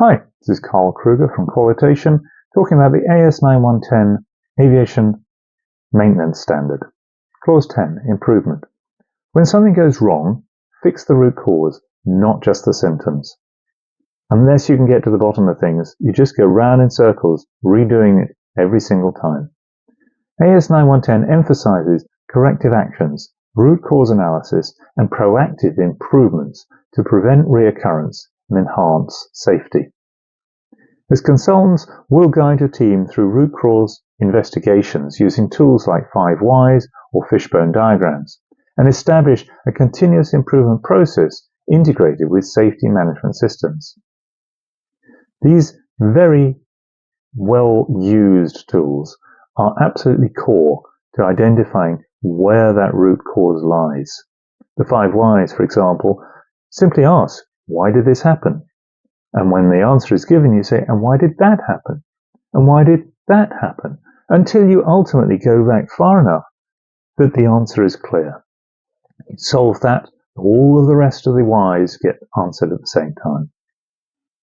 Hi, this is Carl Kruger from Qualitation, talking about the AS9110 Aviation Maintenance Standard. Clause 10, Improvement. When something goes wrong, fix the root cause, not just the symptoms. Unless you can get to the bottom of things, you just go round in circles, redoing it every single time. AS9110 emphasizes corrective actions, root cause analysis, and proactive improvements to prevent reoccurrence and enhance safety. As consultants, we'll guide your team through root cause investigations using tools like 5 whys or fishbone diagrams, and establish a continuous improvement process integrated with safety management systems. These very well-used tools are absolutely core to identifying where that root cause lies. The 5 whys, for example, simply ask, why did this happen? And when the answer is given, you say, and why did that happen? And why did that happen? Until you ultimately go back far enough that the answer is clear. You solve that, all of the rest of the whys get answered at the same time.